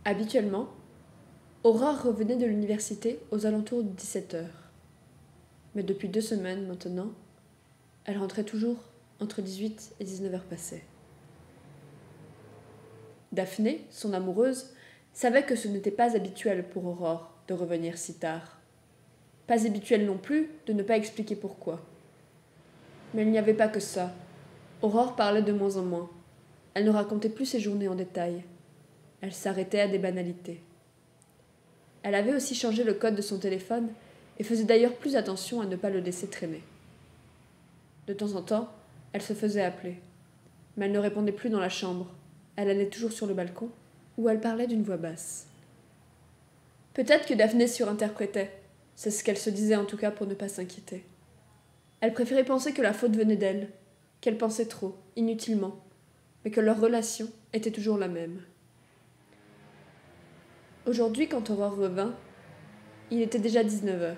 Habituellement, Aurore revenait de l'université aux alentours de 17h. Mais depuis 2 semaines maintenant, elle rentrait toujours entre 18 et 19h passées. Daphné, son amoureuse, savait que ce n'était pas habituel pour Aurore de revenir si tard. Pas habituel non plus de ne pas expliquer pourquoi. Mais il n'y avait pas que ça. Aurore parlait de moins en moins. Elle ne racontait plus ses journées en détail. Elle s'arrêtait à des banalités. Elle avait aussi changé le code de son téléphone et faisait d'ailleurs plus attention à ne pas le laisser traîner. De temps en temps, elle se faisait appeler. Mais elle ne répondait plus dans la chambre. Elle allait toujours sur le balcon, où elle parlait d'une voix basse. Peut-être que Daphné surinterprétait. C'est ce qu'elle se disait en tout cas pour ne pas s'inquiéter. Elle préférait penser que la faute venait d'elle, qu'elle pensait trop, inutilement, mais que leur relation était toujours la même. Aujourd'hui, quand Aurore revint, il était déjà 19h.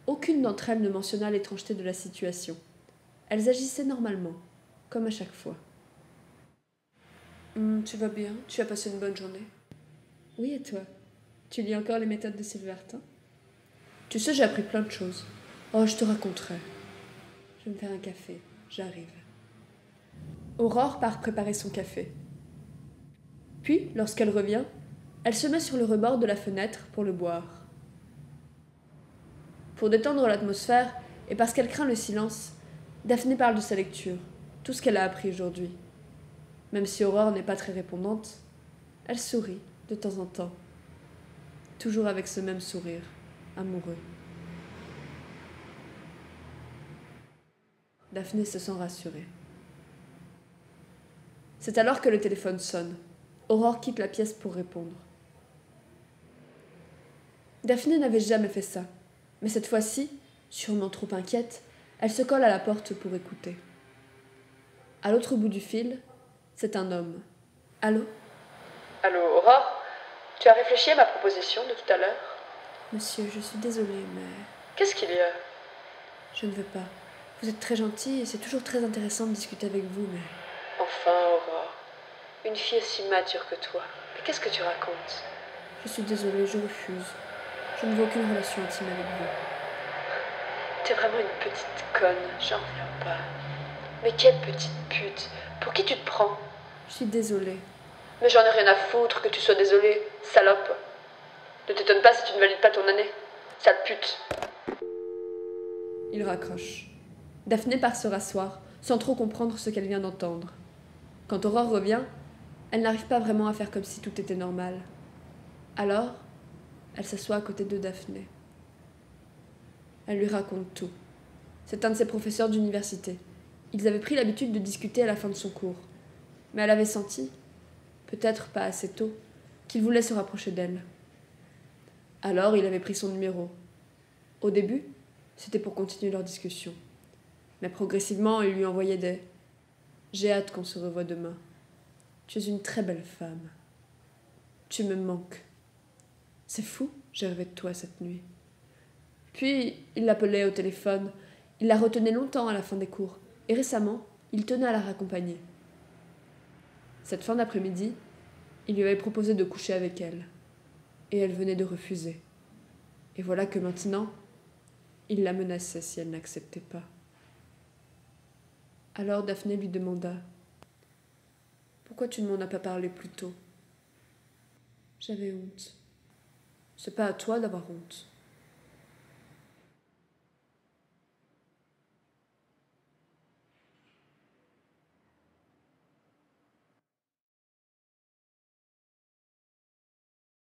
Aucune d'entre elles ne mentionna l'étrangeté de la situation. Elles agissaient normalement, comme à chaque fois. Tu vas bien? Tu as passé une bonne journée? Oui, et toi? Tu lis encore les méthodes de Silverton? Tu sais, j'ai appris plein de choses. Oh, je te raconterai. Je vais me faire un café. J'arrive. Aurore part préparer son café. Puis, lorsqu'elle revient, elle se met sur le rebord de la fenêtre pour le boire. Pour détendre l'atmosphère, et parce qu'elle craint le silence, Daphné parle de sa lecture, tout ce qu'elle a appris aujourd'hui. Même si Aurore n'est pas très répondante, elle sourit de temps en temps, toujours avec ce même sourire, amoureux. Daphné se sent rassurée. C'est alors que le téléphone sonne. Aurore quitte la pièce pour répondre. Daphné n'avait jamais fait ça, mais cette fois-ci, sûrement trop inquiète, elle se colle à la porte pour écouter. À l'autre bout du fil, c'est un homme. Allô? Allô, Aurore? Tu as réfléchi à ma proposition de tout à l'heure? Monsieur, je suis désolée, mais Qu'est-ce qu'il y a? je ne veux pas. Vous êtes très gentil et c'est toujours très intéressant de discuter avec vous, mais... Enfin, Aurore, une fille aussi mature que toi. Mais qu'est-ce que tu racontes? Je suis désolée, je refuse. Je ne veux aucune relation intime avec vous. T'es vraiment une petite conne, j'en reviens pas. Mais quelle petite pute! Pour qui tu te prends? Je suis désolée. Mais j'en ai rien à foutre que tu sois désolée, salope. Ne t'étonne pas si tu ne valides pas ton année. Sale pute. Il raccroche. Daphné part se rasseoir, sans trop comprendre ce qu'elle vient d'entendre. Quand Aurore revient, elle n'arrive pas vraiment à faire comme si tout était normal. Alors, elle s'assoit à côté de Daphné. Elle lui raconte tout. C'est un de ses professeurs d'université. Ils avaient pris l'habitude de discuter à la fin de son cours. Mais elle avait senti, peut-être pas assez tôt, qu'il voulait se rapprocher d'elle. Alors, il avait pris son numéro. Au début, c'était pour continuer leur discussion. Mais progressivement, il lui envoyait des « J'ai hâte qu'on se revoie demain. Tu es une très belle femme. Tu me manques. C'est fou, j'ai rêvé de toi cette nuit. » Puis, il l'appelait au téléphone. Il la retenait longtemps à la fin des cours. Et récemment, il tenait à la raccompagner. Cette fin d'après-midi, il lui avait proposé de coucher avec elle. Et elle venait de refuser. Et voilà que maintenant, il la menaçait si elle n'acceptait pas. Alors Daphné lui demanda « Pourquoi tu ne m'en as pas parlé plus tôt ?» J'avais honte. C'est pas à toi d'avoir honte.